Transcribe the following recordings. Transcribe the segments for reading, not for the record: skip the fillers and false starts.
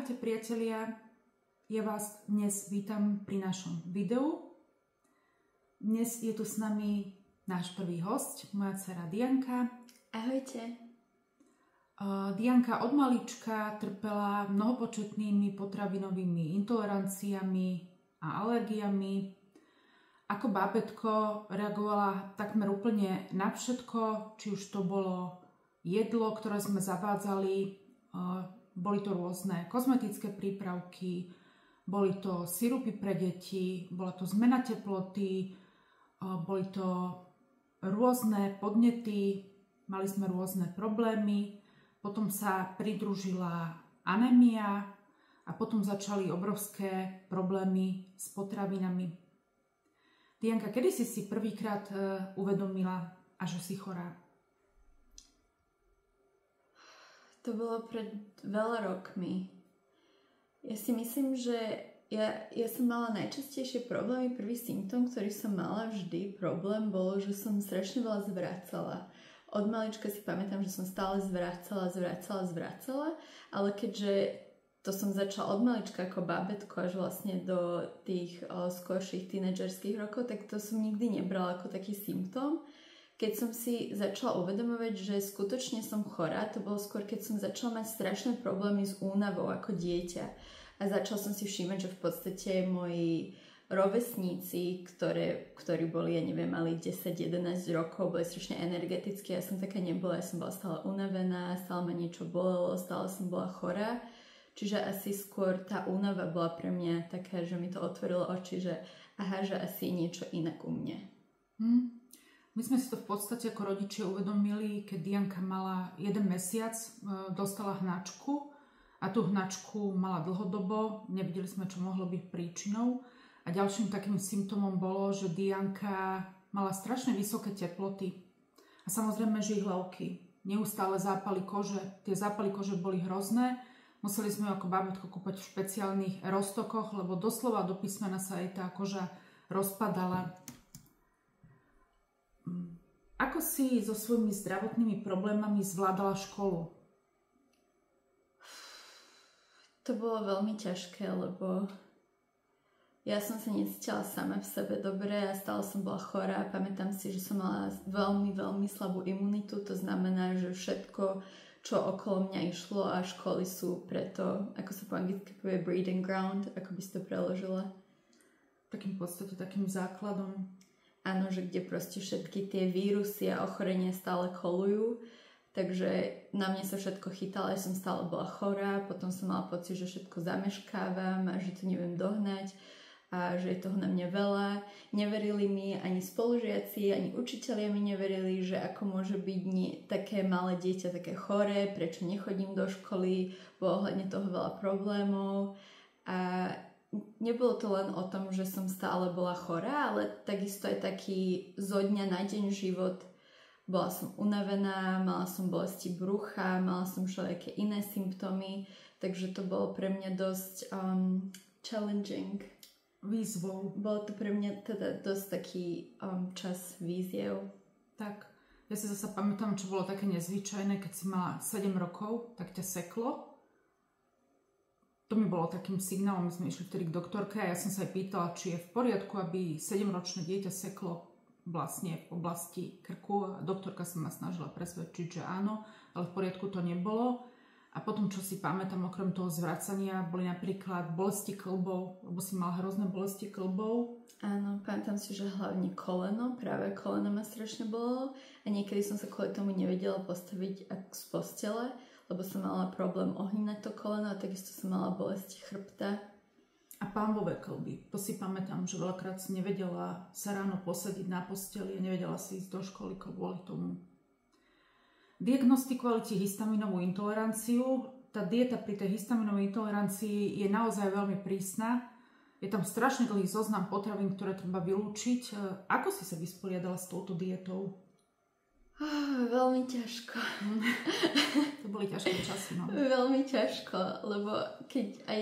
Ahojte priatelia, ja vás dnes vítam pri našom videu. Dnes je tu s nami náš prvý hosť, moja dcera Dianka. Ahojte. Dianka od malička trpela mnohopočetnými potravinovými intoleranciami a alergiami. Ako bábätko reagovala takmer úplne na všetko, či už to bolo jedlo, ktoré sme zavádzali, boli to rôzne kozmetické prípravky, boli to sirupy pre deti, bola to zmena teploty, boli to rôzne podnety, mali sme rôzne problémy, potom sa pridružila anémia a potom začali obrovské problémy s potravinami. Dianka, kedy si prvýkrát uvedomila, a že si chorá? To bolo pred veľa rokmi. Ja si myslím, že ja som mala najčastejšie problémy. Prvý symptóm, ktorý som mala vždy, problém bol, že som strašne veľa zvracala. Od malička si pamätám, že som stále zvracala, ale keďže to som začala od malička ako bábätko až vlastne do tých skorších tínedžerských rokov, tak to som nikdy nebrala ako taký symptóm. Keď som si začala uvedomovať, že skutočne som chorá, to bolo skôr, keď som začala mať strašné problémy s únavou ako dieťa. A začala som si všímať, že v podstate moji rovesníci, ktorí boli, mali 10-11 rokov, boli strašne energetickí, ja som taká nebola, ja som bola stále unavená, stále ma niečo bolelo, stále som bola chorá. Čiže asi skôr tá únava bola pre mňa taká, že mi to otvorilo oči, že aha, že asi je niečo inak u mne. My sme si to v podstate ako rodičia uvedomili, keď Dianka mala 1 mesiac, dostala hnačku a tú hnačku mala dlhodobo, nevideli sme, čo mohlo byť príčinou. A ďalším takým symptómom bolo, že Dianka mala strašne vysoké teploty a samozrejme žihlavky, neustále zápaly kože. Tie zápaly kože boli hrozné, museli sme ju ako bábätko kúpať v špeciálnych roztokoch, lebo doslova do písmena sa jej tá koža rozpadala. Ako si so svojimi zdravotnými problémami zvládala školu? To bolo veľmi ťažké, lebo ja som sa necítila sama v sebe dobre a stále som bola chorá. Pamätám si, že som mala veľmi, veľmi slabú imunitu. To znamená, že všetko, čo okolo mňa išlo a školy sú preto, ako sa po anglicky povie, breeding ground, ako by si to preložila. Takým v podstate takým základom. Áno, že kde proste všetky tie vírusy a ochorenia stále kolujú. Takže na mne sa všetko chytalo, ja som stále bola chorá, potom som mala pocit, že všetko zameškávam a že to neviem dohnať a že je toho na mňa veľa. Neverili mi ani spolužiaci, ani učitelia mi neverili, že ako môže byť také malé dieťa také choré, prečo nechodím do školy, bolo ohľadne toho veľa problémov a nebolo to len o tom, že som stále bola chorá, ale takisto aj taký zo dňa na deň život. Bola som unavená, mala som bolesti brucha, mala som všelijaké iné symptómy, takže to bolo pre mňa dosť challenging. Výzvou. Bolo to pre mňa teda dosť taký čas výziev. Tak, ja si zasa pamätám, čo bolo také nezvyčajné, keď si mala 7 rokov, tak ťa seklo. To mi bolo takým signálom, my sme išli vtedy k doktorke a ja som sa aj pýtala, či je v poriadku, aby 7-ročné dieťa seklo vlastne v oblasti krku. Doktorka sa ma snažila presvedčiť, že áno, ale v poriadku to nebolo. A potom, čo si pamätám, okrem toho zvracania, boli napríklad bolesti kĺbov, lebo si mala hrozné bolesti kĺbov. Áno, pamätám si, že hlavne koleno, práve koleno ma strašne bolelo a niekedy som sa kvôli tomu nevedela postaviť z postele, lebo som mala problém ohýnať to koleno a takisto som mala bolesti chrbta. A pánvové kĺby. To si pamätám, že veľakrát si nevedela sa ráno posadiť na posteli a nevedela si ísť do školy kvôli tomu. Diagnostikovali ti histaminovú intoleranciu. Tá dieta pri tej histaminovej intolerancii je naozaj veľmi prísna. Je tam strašne dlhý zoznam potravín, ktoré treba vylúčiť. Ako si sa vysporiadala s touto dietou? Veľmi ťažko. To boli ťažké časy, no. Veľmi ťažko, lebo keď aj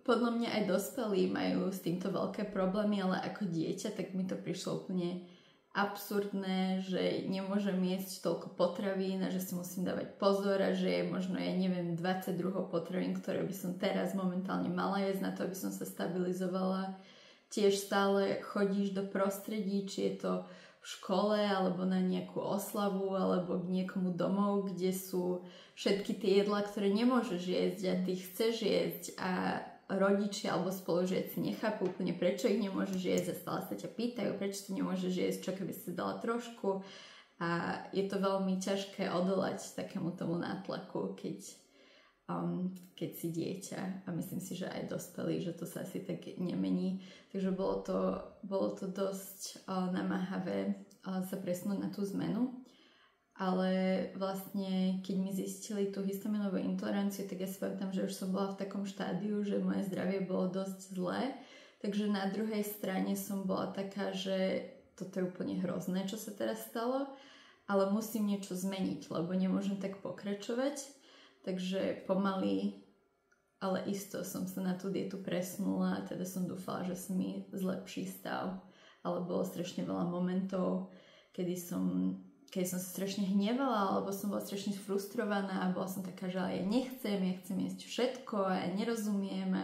podľa mňa aj dospelí majú s týmto veľké problémy, ale ako dieťa, tak mi to prišlo úplne absurdné, že nemôžem jesť toľko potravín a že si musím dávať pozor a že je možno, ja neviem, 20 druhov potravín, ktoré by som teraz momentálne mala jesť na to, aby som sa stabilizovala. Tiež stále chodíš do prostredí, či je to v škole alebo na nejakú oslavu alebo k niekomu domov, kde sú všetky tie jedlá, ktoré nemôžeš jesť a ty chceš jesť a rodičia alebo spolužiaci nechápu úplne, prečo ich nemôžeš jesť a stále sa ťa pýtajú, prečo ty nemôžeš jesť, čo keby si dala trošku a je to veľmi ťažké odolať takému tomu nátlaku, keď si dieťa a myslím si, že aj dospelí, že to sa asi tak nemení, takže bolo to dosť namáhavé sa presunúť na tú zmenu. Ale vlastne, keď mi zistili tú histaminovú intoleranciu, tak ja si pamätám, že už som bola v takom štádiu, že moje zdravie bolo dosť zlé. Takže na druhej strane som bola taká, že toto je úplne hrozné, čo sa teraz stalo, ale musím niečo zmeniť, lebo nemôžem tak pokračovať. Takže pomaly, ale isto som sa na tú dietu presunula a teda som dúfala, že sa mi zlepší stav. Ale bolo strašne veľa momentov, keď som sa strašne hnevala, alebo som bola strašne frustrovaná a bola som taká, že ja chcem jesť všetko a ja nerozumiem.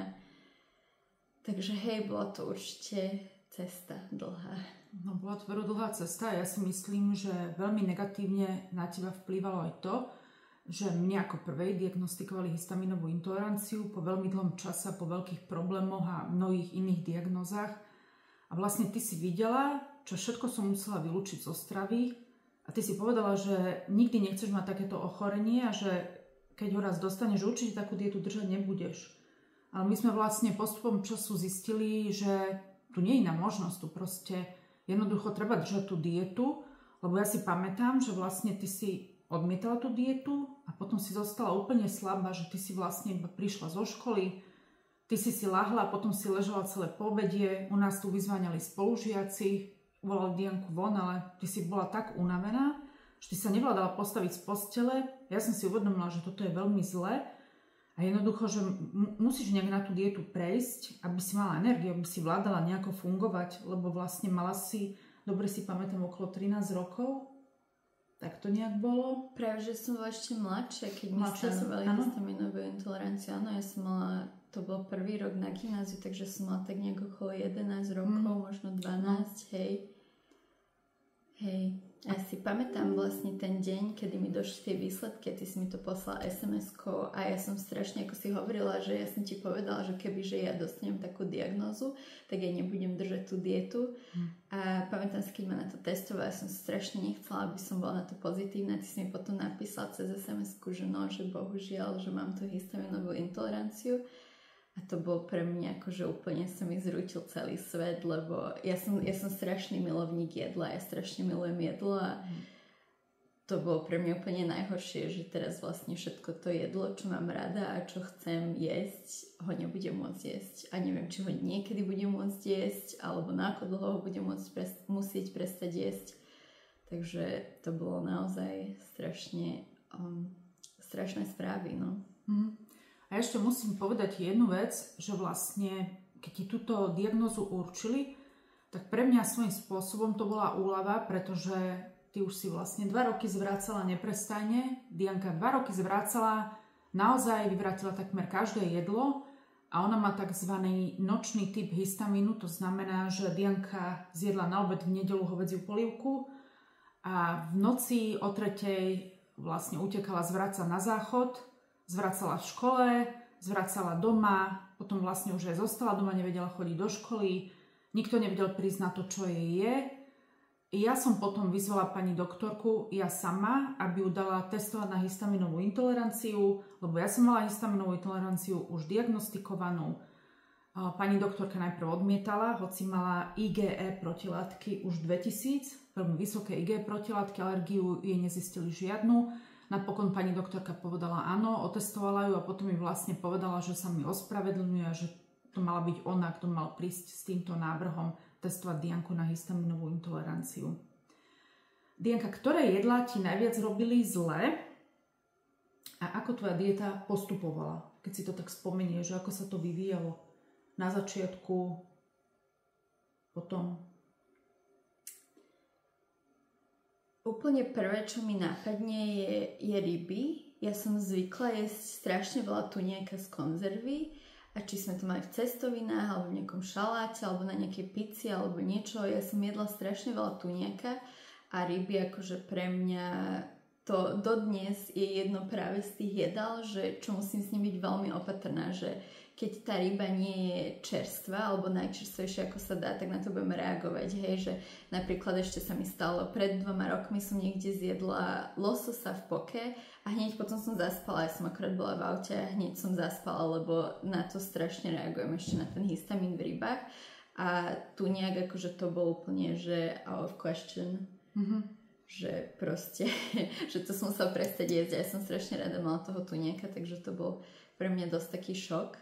Takže hej, bola to určite cesta dlhá. No, bola to veľmi dlhá cesta. Ja si myslím, že veľmi negatívne na teba vplývalo aj to, že mne ako prvej diagnostikovali histaminovú intoleranciu po veľmi dlhom čase, po veľkých problémoch a mnohých iných diagnózach. A vlastne ty si videla, čo všetko som musela vylúčiť zo stravy. A ty si povedala, že nikdy nechceš mať takéto ochorenie a že keď ho raz dostaneš, určite takú dietu držať nebudeš. Ale my sme vlastne postupom času zistili, že tu nie je iná možnosť. Tu proste jednoducho treba držať tú dietu, lebo ja si pamätám, že vlastne ty si odmietala tú dietu a potom si zostala úplne slabá, že ty si vlastne iba prišla zo školy, ty si ľahla a potom si ležala celé po obede, u nás tu vyzváňali spolužiaci, volali Dianku von, ale ty si bola tak unavená, že ty sa nevládala postaviť z postele. Ja som si uvedomila, že toto je veľmi zlé a jednoducho, že musíš nejak na tú dietu prejsť, aby si mala energiu, aby si vládala nejako fungovať, lebo vlastne mala si, dobre si pamätám, okolo 13 rokov. Tak to nejak bolo? Práve, že som bola ešte mladšia, keď mi stanovali histaminovú intoleranciu. Áno, ja som mala, to bol prvý rok na gymnáziu, takže som mala tak nejak okolo 11 rokov, možno 12, hej. Ja si pamätám vlastne ten deň, kedy mi došli tie výsledky, ty si mi to poslala SMS-kou a ja som strašne, ako si hovorila, že ja som ti povedala, že kebyže ja dostanem takú diagnózu, tak ja nebudem držať tú dietu. A pamätám si, keď ma na to testovala, ja som strašne nechcela, aby som bola na to pozitívna. Ty si mi potom napísala cez SMS-ku, že no, že bohužiaľ, že mám tú histaminovú intoleranciu. A to bolo pre mňa akože úplne sa mi zrútil celý svet, lebo ja som strašný milovník jedla, ja strašne milujem jedlo a to bolo pre mňa úplne najhoršie, že teraz vlastne všetko to jedlo, čo mám rada a čo chcem jesť, ho nebudem môcť jesť. A neviem, či ho niekedy budem môcť jesť, alebo na ako dlho ho budem musieť prestať jesť. Takže to bolo naozaj strašné správy, no. A ešte musím povedať jednu vec, že vlastne, keď ti túto diagnózu určili, tak pre mňa svojím spôsobom to bola úľava, pretože ty už si vlastne 2 roky zvrácala neprestajne. Dianka 2 roky zvrácala, naozaj vyvrátila takmer každé jedlo a ona má tzv. Nočný typ histamínu, to znamená, že Dianka zjedla na obed v nedeľu hovädziu polievku a v noci o 3:00 vlastne utekala zvráca na záchod, zvracala v škole, zvracala doma, potom vlastne už aj zostala doma, nevedela chodiť do školy, nikto nevedel prísť na to, čo jej je. Ja som potom vyzvala pani doktorku, ja sama, aby ju dala testovať na histaminovú intoleranciu, lebo ja som mala histaminovú intoleranciu už diagnostikovanú. Pani doktorka najprv odmietala, hoci mala IgE protilátky už 2000, veľmi vysoké IgE protilátky, alergiu jej nezistili žiadnu. Napokon pani doktorka povedala áno, otestovala ju a potom mi vlastne povedala, že sa mi ospravedlňuje a že to mala byť ona, kto mal prísť s týmto návrhom testovať Dianku na histaminovú intoleranciu. Dianka, ktoré jedlá ti najviac robili zle a ako tvoja dieta postupovala? Keď si to tak spomenieš, že ako sa to vyvíjalo na začiatku, potom? Úplne prvé, čo mi napadne, je ryby. Ja som zvykla jesť strašne veľa tuniaka z konzervy a či sme to mali v cestovinách, alebo v nejakom šaláte, alebo na nejakej pici, alebo niečo. Ja som jedla strašne veľa tuniaka a ryby akože pre mňa to dodnes je jedno práve z tých jedál, že čo musím s ním byť veľmi opatrná, že keď tá ryba nie je čerstvá alebo najčerstvejšia ako sa dá, tak na to budem reagovať. Hej, že napríklad ešte sa mi stalo, pred 2 rokmi som niekde zjedla lososa v poke a hneď potom som zaspala. Ja som akorát bola v aute a hneď som zaspala, lebo na to strašne reagujem ešte na ten histamín v rybách. A tu nejak akože to bolo úplne, že out of question. Že proste, že to som musela prestať jesť. Ja som strašne rada mala toho tuniaka, takže to bol pre mňa dosť taký šok.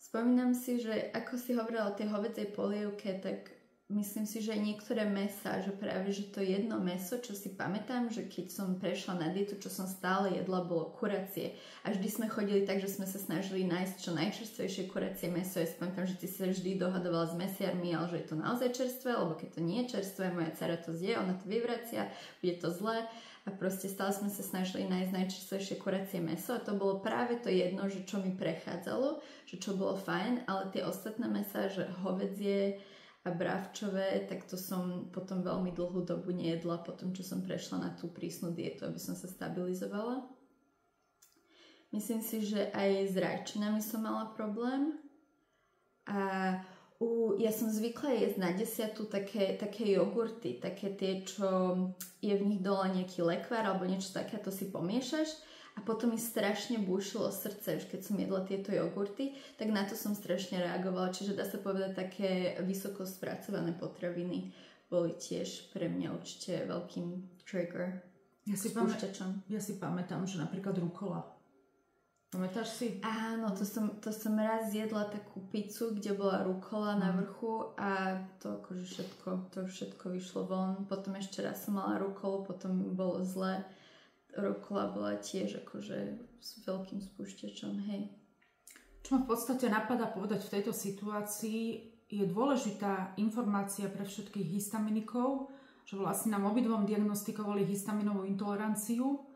Spomínam si, že ako si hovorila o tej hovädzej polievke, tak myslím si, že aj niektoré mäsa, že práve, že to jedno mäso, čo si pamätám, že keď som prešla na dietu, čo som stále jedla, bolo kuracie. A vždy sme chodili tak, že sme sa snažili nájsť čo najčerstvejšie kuracie mäso. Ja si pamätám, že ty sa vždy dohadovala s mesiarmi, ale že je to naozaj čerstvé, lebo keď to nie je čerstvé, moja dcera to zje, ona to vyvracia, bude to zlé. A proste stále sme sa snažili nájsť najčerstvejšie kuracie mäso a to bolo práve to jedno, že čo mi prechádzalo, že čo bolo fajn, ale tie ostatné mäsa, že hovädzie a bravčové, tak to som potom veľmi dlhú dobu nejedla po tom, čo som prešla na tú prísnu dietu, aby som sa stabilizovala. Myslím si, že aj s rajčinami som mala problém a ja som zvykla jesť na 10 také jogurty, také tie, čo je v nich dole nejaký lekvár alebo niečo také, to si pomiešaš a potom mi strašne búšilo srdce, už keď som jedla tieto jogurty, tak na to som strašne reagovala, čiže dá sa povedať, také vysoko spracované potraviny boli tiež pre mňa určite veľkým trigger. Ja si pamätám, že napríklad rukola. Pamätáš si? Áno, to som raz zjedla takú pizzu, kde bola rukola na vrchu a to akože všetko vyšlo von. Potom ešte raz som mala rukolu, potom bolo zle. Rukola bola tiež akože s veľkým spúšťačom, hej. Čo ma v podstate napadá povedať v tejto situácii, je dôležitá informácia pre všetkých histaminikov, že vlastne nám obidvom diagnostikovali histaminovú intoleranciu,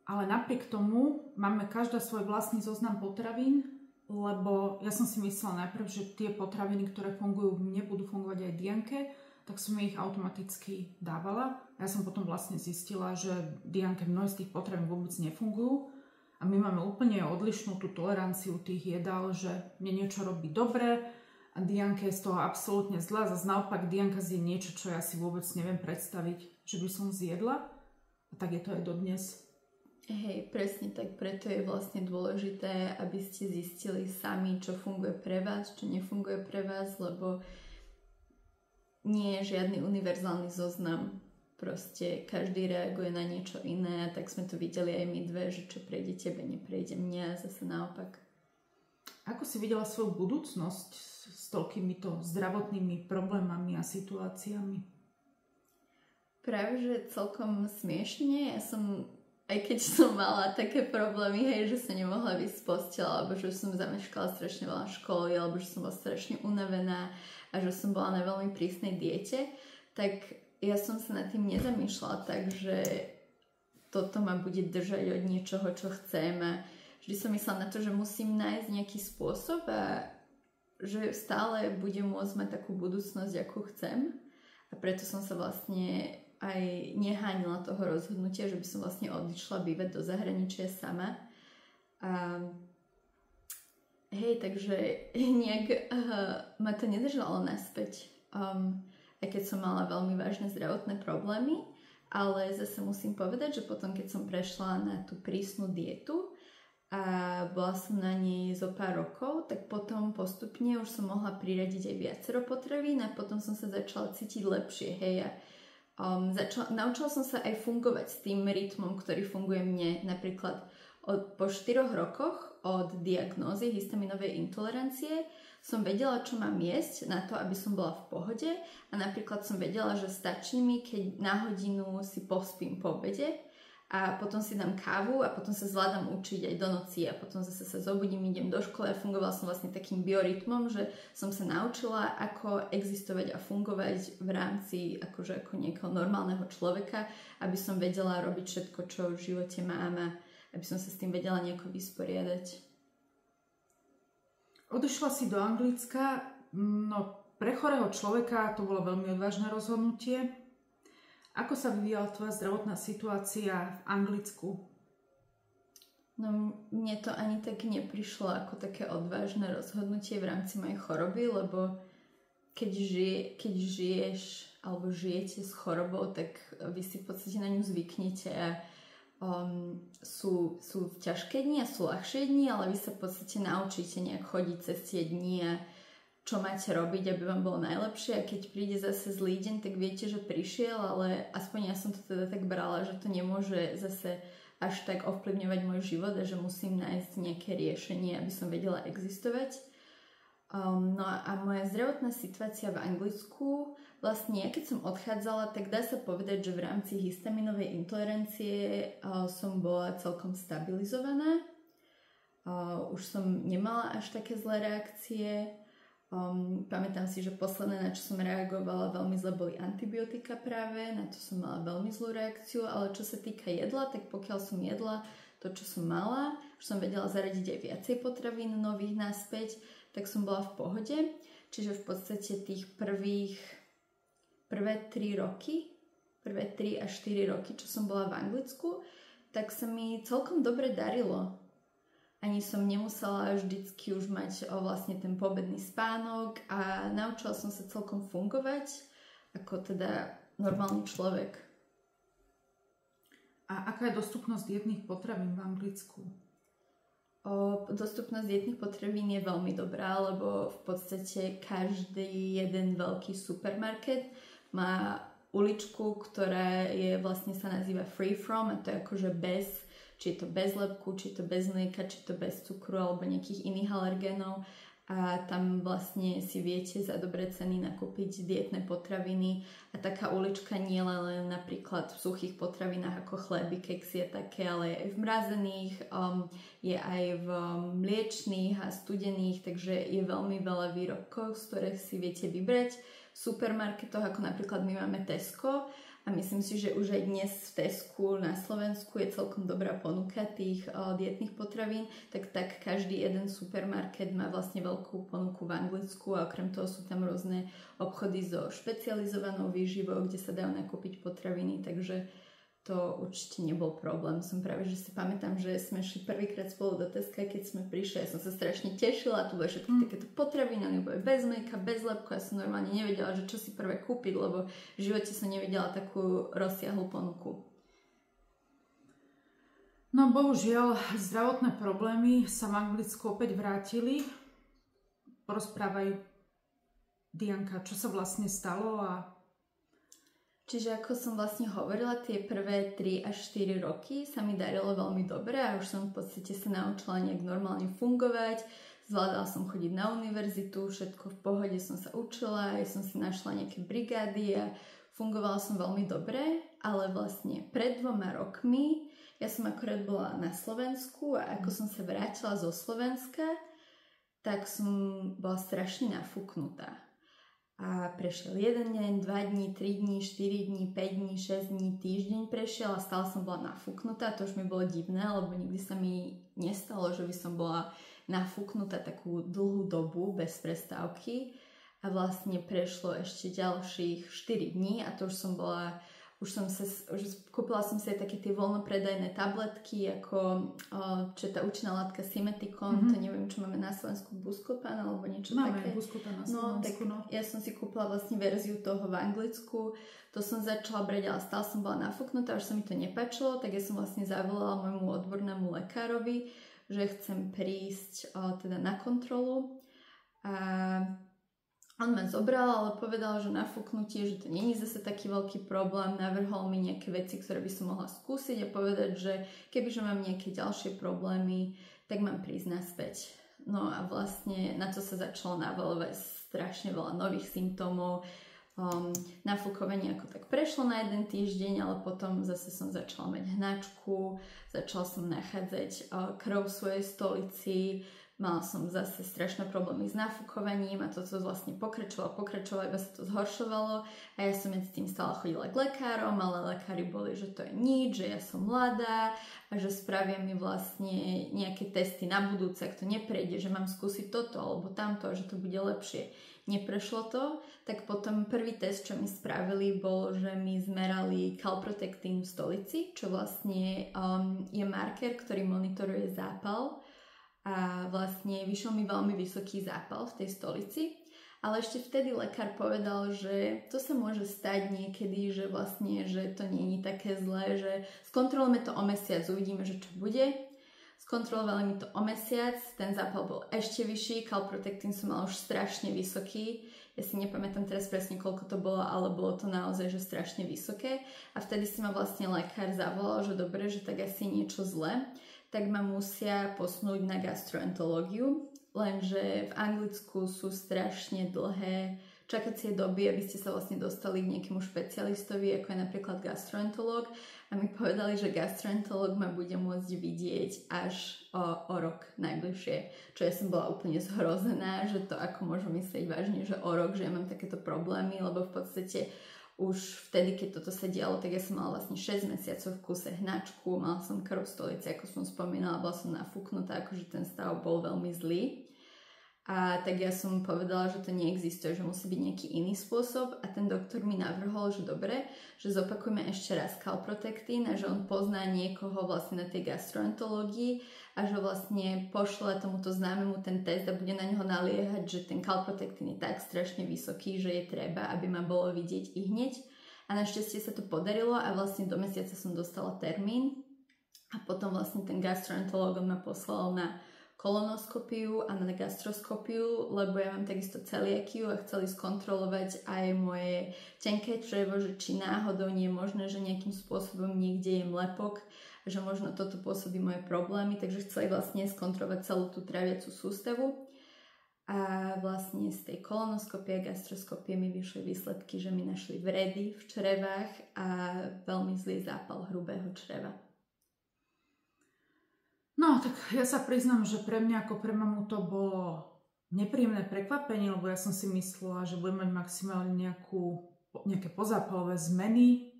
ale napriek tomu máme každá svoj vlastný zoznam potravín, lebo ja som si myslela najprv, že tie potraviny, ktoré fungujú mne, budú fungovať aj Dianke, tak som ich automaticky dávala. Ja som potom vlastne zistila, že Dianke mnohé z tých potravín vôbec nefungujú a my máme úplne odlišnú tú toleranciu tých jedál, že mne niečo robí dobre a Dianke je z toho absolútne zlá. Zas naopak Dianka zje niečo, čo ja si vôbec neviem predstaviť, že by som zjedla. A tak je to aj dodnes. Hej, presne tak, preto je vlastne dôležité, aby ste zistili sami, čo funguje pre vás, čo nefunguje pre vás, lebo nie je žiadny univerzálny zoznam. Proste každý reaguje na niečo iné a tak sme to videli aj my dve, že čo prejde tebe, neprejde mňa a zase naopak. Ako si videla svoju budúcnosť s toľkýmito zdravotnými problémami a situáciami? Práve, že celkom smiešne. Ja som, aj keď som mala také problémy, hej, že som nemohla výsť z postela, alebo že som zameškala strašne veľa školy, alebo že som bola strašne unavená a že som bola na veľmi prísnej diete, tak ja som sa nad tým nezamýšľala tak, že toto ma bude držať od niečoho, čo chcem a vždy som myslela na to, že musím nájsť nejaký spôsob a že stále budem môcť mať takú budúcnosť, akú chcem a preto som sa vlastne aj nehánila toho rozhodnutia, že by som vlastne odišla bývať do zahraničia sama. A hej, takže nejak ma to nedržalo naspäť. Aj keď som mala veľmi vážne zdravotné problémy, ale zase musím povedať, že potom, keď som prešla na tú prísnu dietu a bola som na nej zo pár rokov, tak potom postupne už som mohla priradiť aj viacero potravín a potom som sa začala cítiť lepšie, hej, naučila som sa aj fungovať s tým rytmom, ktorý funguje mne. Napríklad po 4 rokoch od diagnózy histaminovej intolerancie som vedela, čo mám jesť na to, aby som bola v pohode a napríklad som vedela, že stačí mi, keď na hodinu si pospím po obede a potom si dám kávu a potom sa zvládam učiť aj do noci a potom zase sa zobudím, idem do školy a fungovala som vlastne takým biorytmom, že som sa naučila, ako existovať a fungovať v rámci akože ako niekoho normálneho človeka, aby som vedela robiť všetko, čo v živote mám a aby som sa s tým vedela nejako vysporiadať. Odišla si do Anglicka, no pre chorého človeka to bolo veľmi odvážne rozhodnutie. Ako sa vyvíjala tvoja zdravotná situácia v Anglicku? No mne to ani tak neprišlo ako také odvážne rozhodnutie v rámci mojej choroby, lebo keď žiješ alebo žijete s chorobou, tak vy si v podstate na ňu zvyknete a sú ťažké dni a sú ľahšie dni, ale vy sa v podstate naučíte nejak chodiť cez tie dni a čo máte robiť, aby vám bolo najlepšie a keď príde zase zlý deň, tak viete, že prišiel, ale aspoň ja som to teda tak brala, že to nemôže zase až tak ovplyvňovať môj život a že musím nájsť nejaké riešenie, aby som vedela existovať. No a moja zdravotná situácia v Anglicku, vlastne ja keď som odchádzala, tak dá sa povedať, že v rámci histaminovej intolerancie som bola celkom stabilizovaná. Už som nemala až také zlé reakcie. Pamätám si, že posledné, na čo som reagovala veľmi zle, boli antibiotika práve, na to som mala veľmi zlú reakciu, ale čo sa týka jedla, tak pokiaľ som jedla to, čo som mala, už som vedela zaradiť aj viacej potravín nových naspäť, tak som bola v pohode. Čiže v podstate tých prvé 3 až 4 roky, čo som bola v Anglicku, tak sa mi celkom dobre darilo. Ani som nemusela vždycky už mať vlastne ten poobedný spánok a naučila som sa celkom fungovať ako teda normálny človek. A aká je dostupnosť dietných potravín v Anglicku? Dostupnosť dietných potravín je veľmi dobrá, lebo v podstate každý jeden veľký supermarket má uličku, ktorá je vlastne sa nazýva free from a to je akože bez, či je to bez lepku, či je to bez mlieka, či je to bez cukru alebo nejakých iných alergénov a tam vlastne si viete za dobré ceny nakúpiť dietné potraviny a taká ulička nie len napríklad v suchých potravinách ako chleby, keksy a také, ale aj v mrazených, je aj v mliečných a studených, takže je veľmi veľa výrobkov, z ktorých si viete vybrať. V supermarketoch ako napríklad my máme Tesco a myslím si, že už aj dnes v Tesku na Slovensku je celkom dobrá ponuka tých dietných potravín, tak každý jeden supermarket má vlastne veľkú ponuku v Anglicku a okrem toho sú tam rôzne obchody so špecializovanou výživou, kde sa dajú nakúpiť potraviny, takže to určite nebol problém. Som práve, že si pamätám, že sme šli prvýkrát spolu do Teska, keď sme prišli, ja som sa strašne tešila, tu boli všetky takéto potraviny, oni boli bez mlieka, bez lepku, ja som normálne nevedela, že čo si prvé kúpiť, lebo v živote som nevedela takú rozsiahlu ponuku. No bohužiaľ, zdravotné problémy sa v Anglicku opäť vrátili. Porozprávaj, Dianka, čo sa vlastne stalo a Čiže ako som vlastne hovorila, tie prvé 3 až 4 roky sa mi darilo veľmi dobre a už som v podstate sa naučila nejak normálne fungovať. Zvládala som chodiť na univerzitu, všetko v pohode som sa učila, aj som si našla nejaké brigády a fungovala som veľmi dobre, ale vlastne pred 2 rokmi ja som akorát bola na Slovensku a ako som sa vrátila zo Slovenska, tak som bola strašne nafúknutá. A prešiel 1 deň, 2 dní, 3 dní, 4 dní, 5 dní, 6 dní, týždeň prešiel a stále som bola nafúknutá. To už mi bolo divné, lebo nikdy sa mi nestalo, že by som bola nafúknutá takú dlhú dobu bez prestávky. A vlastne prešlo ešte ďalších 4 dní a to už som bola, kúpila som si aj také tie voľnopredajné tabletky, ako čo je tá účinná látka Simeticon, to neviem, čo máme na Slovensku, Buscopan alebo niečo také. Máme Buscopan na Slovensku, no. Ja som si kúpila vlastne verziu toho v Anglicku, to som začala brať, ale stále som bola nafúknutá, už sa mi to nepáčilo, tak ja som vlastne zavolala môjmu odbornému lekárovi, že chcem prísť teda na kontrolu a on ma zobral, ale povedal, že nafúknutie, že to nie je zase taký veľký problém, navrhol mi nejaké veci, ktoré by som mohla skúsiť a povedať, že kebyže mám nejaké ďalšie problémy, tak mám prísť naspäť. No a vlastne na to sa začalo navalovať strašne veľa nových symptómov. nafúkovanie ako tak prešlo na 1 týždeň, ale potom zase som začala mať hnačku, začala som nachádzať krv v svojej stolici, mala som zase strašné problémy s nafúkovaním a to vlastne pokračovalo, iba sa to zhoršovalo a ja som medzi tým stále chodila k lekárom, ale lekári boli, že to je nič, že ja som mladá a že spravia mi vlastne nejaké testy na budúce, ak to neprejde, že mám skúsiť toto alebo tamto a že to bude lepšie. Neprešlo to, tak potom prvý test, čo mi spravili, bol, že mi zmerali calprotectin v stolici, čo vlastne je marker, ktorý monitoruje zápal a vlastne vyšiel mi veľmi vysoký zápal v tej stolici. Ale ešte vtedy lekár povedal, že to sa môže stať niekedy, že vlastne, že to nie je také zlé, že skontrolujeme to o mesiac, uvidíme, že čo bude. Skontrolovali mi to o mesiac, ten zápal bol ešte vyšší, calprotectin som mala už strašne vysoký. Ja si nepamätám teraz presne, koľko to bolo, ale bolo to naozaj, že strašne vysoké. A vtedy si ma vlastne lekár zavolal, že dobre, že tak asi niečo zle, tak ma musia posunúť na gastroenterológiu, lenže v Anglicku sú strašne dlhé čakacie doby, aby ste sa vlastne dostali k nejakému špecialistovi, ako je napríklad gastroenterológ. A mi povedali, že gastroenterológ ma bude môcť vidieť až o rok najbližšie. Čo ja som bola úplne zhrozená, že to ako môžem myslieť vážne, že o rok, že ja mám takéto problémy, lebo v podstate už vtedy, keď toto sa dialo, tak ja som mala vlastne 6 mesiacov v kuse hnačku, mala som krv v stolici, ako som spomínala, bola som nafúknutá, akože ten stav bol veľmi zlý. A tak ja som povedala, že to neexistuje, že musí byť nejaký iný spôsob a ten doktor mi navrhol, že dobre, že zopakujeme ešte raz calprotectin a že on pozná niekoho vlastne na tej gastroenterológii a že vlastne pošle tomuto známemu ten test a bude na neho naliehať, že ten calprotectin je tak strašne vysoký, že je treba, aby ma bolo vidieť i hneď. A našťastie sa to podarilo a vlastne do mesiaca som dostala termín a potom vlastne ten gastroenterológ ma poslal na kolonoskopiu a na gastroskopiu, lebo ja mám takisto celiakiu a chceli skontrolovať aj moje tenké črevo, že či náhodou nie je možné, že nejakým spôsobom niekde je lepok, že možno toto pôsobí moje problémy, takže chceli vlastne skontrolovať celú tú traviacu sústavu. A vlastne z tej kolonoskopie a gastroskopie mi vyšli výsledky, že mi našli vredy v črevách a veľmi zlý zápal hrubého čreva. No, tak ja sa priznám, že pre mňa ako pre mamu to bolo nepríjemné prekvapenie, lebo ja som si myslela, že budem mať maximálne nejaké pozápalové zmeny.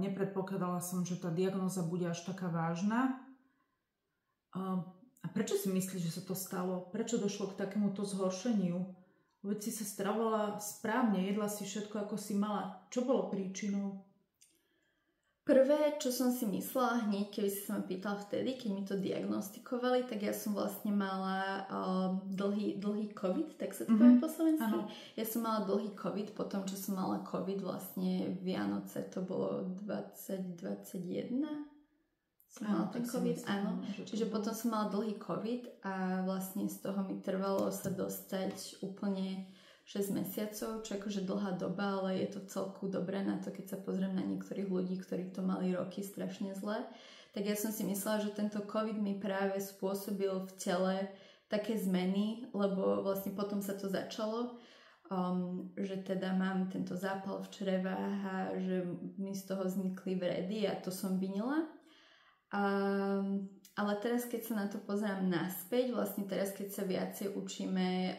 Nepredpokladala som, že tá diagnóza bude až taká vážna. A prečo si myslíš, že sa to stalo? Prečo došlo k takémuto zhoršeniu? Veď si sa stravovala správne, jedla si všetko, ako si mala. Čo bolo príčinou? Prvé, čo som si myslela hneď, keby si sa ma pýtala vtedy, keď mi to diagnostikovali, tak ja som vlastne mala dlhý COVID, tak sa to povie po slovensky. Ja som mala dlhý COVID, potom čo som mala COVID vlastne Vianoce, to bolo 2021. Som mala ten COVID, áno. Čiže potom som mala dlhý COVID a vlastne z toho mi trvalo sa dostať úplne 6 mesiacov, čo akože dlhá doba, ale je to celku dobré na to, keď sa pozriem na niektorých ľudí, ktorí to mali roky strašne zle. Tak ja som si myslela, že tento COVID mi práve spôsobil v tele také zmeny, lebo vlastne potom sa to začalo, že teda mám tento zápal v črevách a že mi z toho vznikli vredy a to som vinila. Ale teraz, keď sa na to pozerám naspäť, vlastne teraz, keď sa viacej učíme,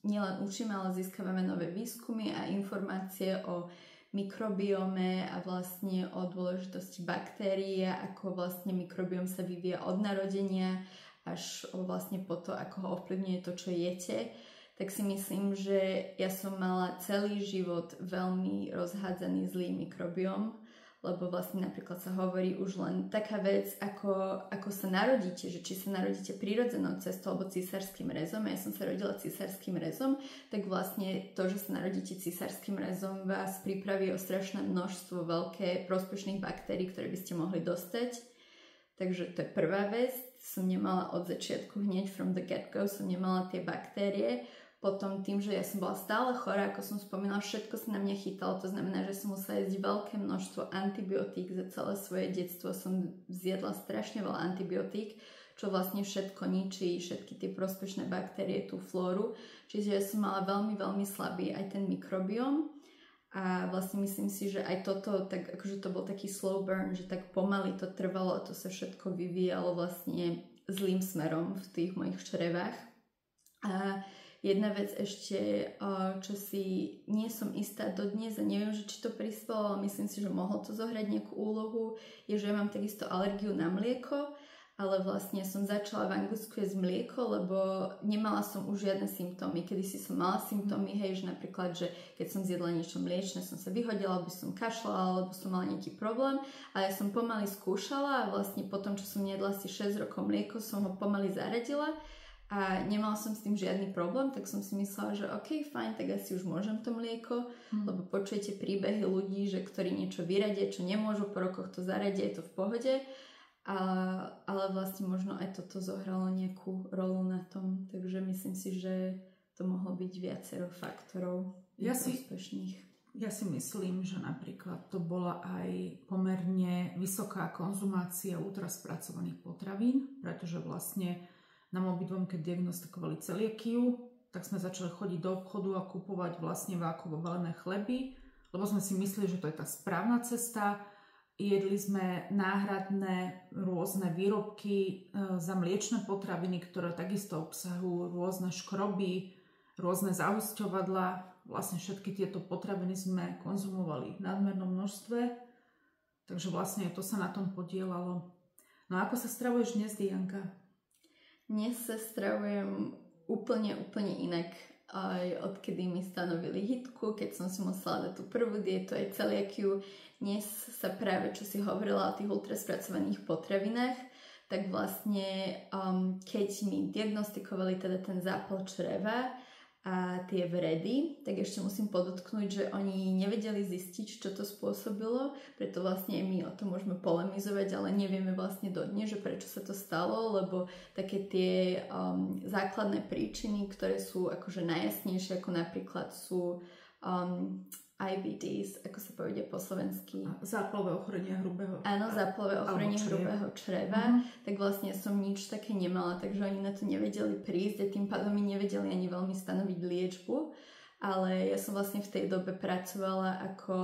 nielen učíme, ale získavame nové výskumy a informácie o mikrobiome a vlastne o dôležitosti baktérií, ako vlastne mikrobióm sa vyvíja od narodenia až vlastne po to, ako ho ovplyvňuje to, čo jete, tak si myslím, že ja som mala celý život veľmi rozhádzaný zlý mikrobióm, lebo vlastne napríklad sa hovorí už len taká vec, ako sa narodíte, že či sa narodíte prirodzenou cestou alebo císarským rezom. Ja som sa rodila císarským rezom, tak vlastne to, že sa narodíte císarským rezom, vás pripraví o strašné množstvo veľké prospešných baktérií, ktoré by ste mohli dostať. Takže to je prvá vec. Som nemala od začiatku hneď from the get-go, som nemala tie baktérie. Potom tým, že ja som bola stále chorá, ako som spomínala, všetko sa na mňa chytalo. To znamená, že som musela jesť veľké množstvo antibiotík. Za celé svoje detstvo som zjedla strašne veľa antibiotík, čo vlastne všetko ničí, všetky tie prospešné baktérie, tú flóru. Čiže ja som mala veľmi, veľmi slabý aj ten mikrobióm. A vlastne myslím si, že aj toto, tak akože to bol taký slow burn, že tak pomaly to trvalo a to sa všetko vyvíjalo vlastne zlým smerom v tých mojich črevách. A jedna vec ešte, čo si nie som istá dodnes a neviem, že či to prispelo, ale myslím si, že mohlo to zohrať nejakú úlohu, je, že ja mám takisto alergiu na mlieko, ale vlastne som začala v Anglicku jesť mlieko, lebo nemala som už žiadne symptómy. Kedysi som mala symptómy, hej, že napríklad, že keď som zjedla niečo mliečne, som sa vyhodila, alebo som kašľala, alebo som mala nejaký problém. A ja som pomaly skúšala a vlastne potom, čo som nejedla asi 6 rokov mlieko, som ho pomaly zaradila a nemala som s tým žiadny problém, tak som si myslela, že ok, fajn, tak asi už môžem to mlieko, lebo počujete príbehy ľudí, že ktorí niečo vyradia, čo nemôžu, po rokoch to zaradia, je to v pohode. Ale vlastne možno aj toto zohralo nejakú rolu na tom, takže myslím si, že to mohlo byť viacero faktorov prospešných. Ja si myslím, že napríklad to bola aj pomerne vysoká konzumácia ultraspracovaných potravín, pretože vlastne nám obidvom, keď diagnostikovali celiakiu, tak sme začali chodiť do obchodu a kupovať vlastne vákuovo balené chleby, lebo sme si mysleli, že to je tá správna cesta. Jedli sme náhradné rôzne výrobky za mliečne potraviny, ktoré takisto obsahujú rôzne škroby, rôzne zahusťovadlá. Vlastne všetky tieto potraviny sme konzumovali v nadmernom množstve, takže vlastne to sa na tom podielalo. No a ako sa stravuješ dnes, Dianka? Dnes sa stravujem úplne inak. Aj odkedy mi stanovili hitku, keď som si musela dať tú prvú dietu, aj celiakiu. Dnes sa práve, čo si hovorila o tých ultraspracovaných potravinách, tak vlastne keď mi diagnostikovali teda ten zápal čreva a tie vredy, tak ešte musím podotknúť, že oni nevedeli zistiť, čo to spôsobilo, preto vlastne my o tom môžeme polemizovať, ale nevieme vlastne dodnes, že prečo sa to stalo, lebo také tie základné príčiny, ktoré sú akože najjasnejšie, ako napríklad sú IBDs, ako sa povedia po slovensky. Zápalové ochorenie hrubého. Áno, zápalové ochorenie hrubého čreva. Tak vlastne som nič také nemala, takže oni na to nevedeli prísť a tým pádom mi nevedeli ani veľmi stanoviť liečbu. Ale ja som vlastne v tej dobe pracovala ako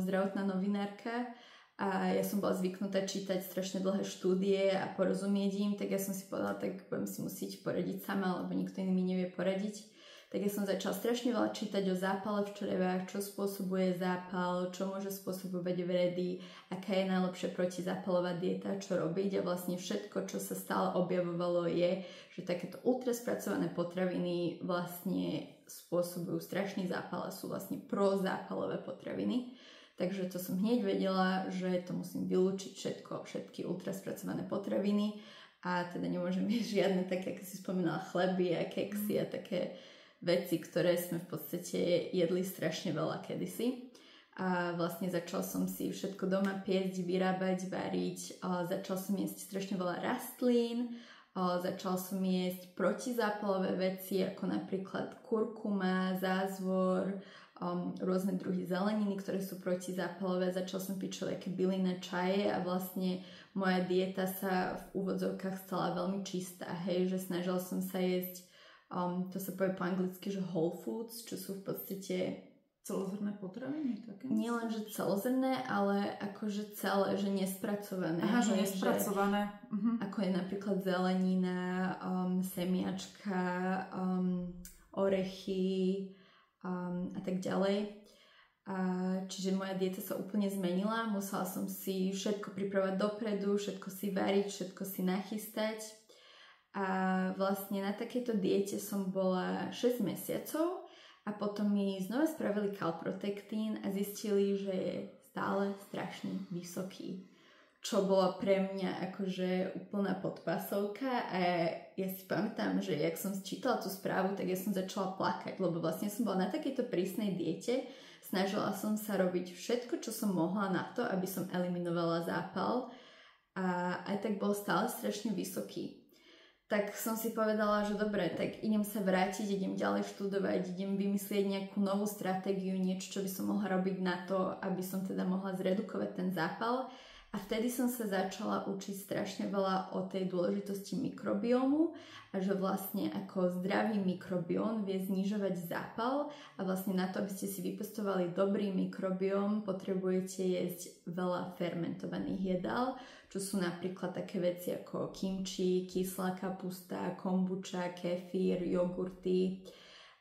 zdravotná novinárka a ja som bola zvyknutá čítať strašne dlhé štúdie a porozumieť im, tak ja som si povedala, tak budem si musieť poradiť sama, lebo nikto iný mi nevie poradiť. Tak ja som začala strašne veľa čítať o zápale v črevách, čo spôsobuje zápal, čo môže spôsobovať vredy, aká je najlepšia protizápalová dieta, čo robiť a vlastne všetko, čo sa stále objavovalo je, že takéto ultraspracované potraviny vlastne spôsobujú strašný zápal a sú vlastne prozápalové potraviny. Takže to som hneď vedela, že to musím vylúčiť všetky ultraspracované potraviny a teda nemôžem jesť žiadne také, ako si spomínala, chleby a keksy a také veci, ktoré sme v podstate jedli strašne veľa kedysi. A vlastne začal som si všetko doma piecť, vyrábať, variť. Začal som jesť strašne veľa rastlín. Začal som jesť protizápalové veci, ako napríklad kurkuma, zázvor, rôzne druhy zeleniny, ktoré sú protizápalové. Začal som piť všelijaké bylinné čaje a vlastne moja dieta sa v úvodzovkách stala veľmi čistá. Hej, že snažila som sa jesť to sa povie po anglicky, že whole foods, čo sú v podstate celozrné potraviny? Také? Nie len, že celozrné, ale akože celé, že nespracované. Aha, že nespracované. Ako je napríklad zelenina, semiačka, orechy a tak ďalej. Čiže moja dieta sa úplne zmenila. Musela som si všetko pripravať dopredu, všetko si variť, všetko si nachystať. A vlastne na takejto diete som bola 6 mesiacov a potom mi znova spravili kalprotektín a zistili, že je stále strašne vysoký. Čo bolo pre mňa akože úplná podpasovka a ja si pamätám, že jak som čítala tú správu, tak ja som začala plakať, lebo vlastne som bola na takejto prísnej diete, snažila som sa robiť všetko, čo som mohla na to, aby som eliminovala zápal a aj tak bol stále strašne vysoký. Tak som si povedala, že dobre, tak idem sa vrátiť, idem ďalej študovať, idem vymyslieť nejakú novú stratégiu, niečo, čo by som mohla robiť na to, aby som teda mohla zredukovať ten zápal. A vtedy som sa začala učiť strašne veľa o tej dôležitosti mikrobiomu a že vlastne ako zdravý mikrobióm vie znižovať zápal a vlastne na to, aby ste si vypestovali dobrý mikrobióm, potrebujete jesť veľa fermentovaných jedál, čo sú napríklad také veci ako kimči, kyslá kapusta, kombuča, kefír, jogurty.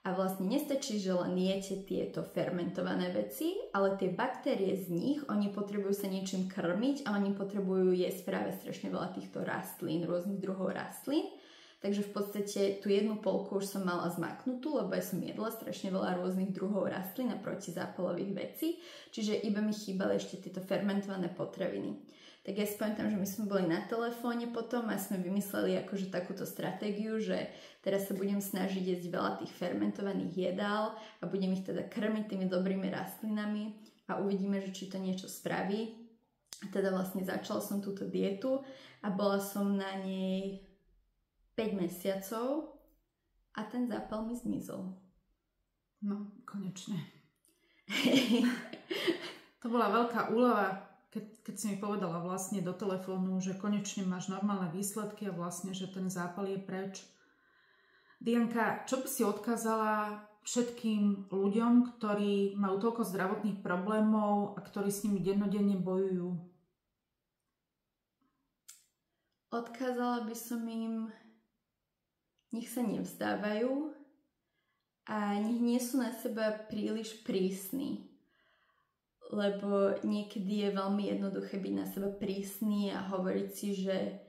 A vlastne nestačí, že len jete tieto fermentované veci, ale tie baktérie z nich, oni potrebujú sa niečím krmiť a oni potrebujú jesť práve strašne veľa týchto rastlín, rôznych druhov rastlín. Takže v podstate tú jednu polku už som mala zmaknutú, lebo ja som jedla strašne veľa rôznych druhov rastlín a protizápalových vecí, čiže iba mi chýbali ešte tieto fermentované potraviny. Tak ja si pamätám, že my sme boli na telefóne potom a sme vymysleli akože takúto stratégiu, že teraz sa budem snažiť jesť veľa tých fermentovaných jedál a budem ich teda krmiť tými dobrými rastlinami a uvidíme, že či to niečo spraví. A teda vlastne začala som túto dietu a bola som na nej 5 mesiacov a ten zápal mi zmizol. No, konečne. To bola veľká úleva, keď si mi povedala vlastne do telefónu, že konečne máš normálne výsledky a vlastne, že ten zápal je preč. Dianka, čo by si odkázala všetkým ľuďom, ktorí majú toľko zdravotných problémov a ktorí s nimi dennodenne bojujú? Odkázala by som im, nech sa nevzdávajú a nech nie sú na seba príliš prísni. Lebo niekedy je veľmi jednoduché byť na seba prísny a hovoriť si, že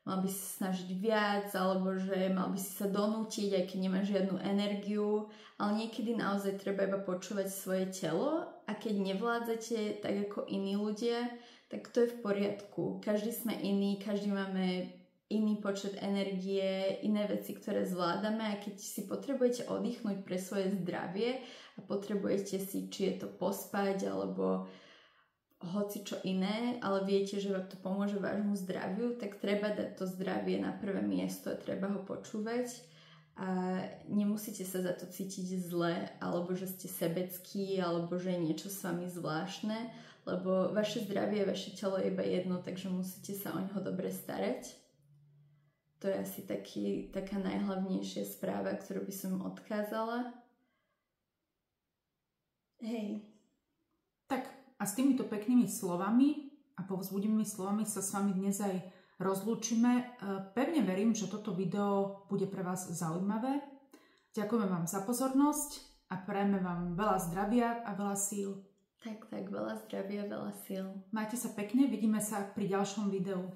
mal by si snažiť viac, alebo že mal by si sa donútiť, aj keď nemáš žiadnu energiu, ale niekedy naozaj treba iba počúvať svoje telo a keď nevládzate tak ako iní ľudia, tak to je v poriadku. Každý sme iný, každý máme iný počet energie, iné veci, ktoré zvládame a keď si potrebujete oddychnúť pre svoje zdravie a potrebujete si, či je to pospať alebo hoci čo iné, ale viete, že to pomôže vášmu zdraviu, tak treba dať to zdravie na prvé miesto a treba ho počúvať a nemusíte sa za to cítiť zle alebo že ste sebeckí alebo že je niečo s vami zvláštne, lebo vaše zdravie, vaše telo je iba jedno, takže musíte sa o neho dobre starať. To je asi taká najhlavnejšia správa, ktorú by som odkázala. Hej. Tak a s týmito peknými slovami a povzbudivými slovami sa s vami dnes aj rozlúčime. Pevne verím, že toto video bude pre vás zaujímavé. Ďakujeme vám za pozornosť a prajeme vám veľa zdravia a veľa síl. Tak, veľa zdravia, veľa síl. Majte sa pekne, vidíme sa pri ďalšom videu.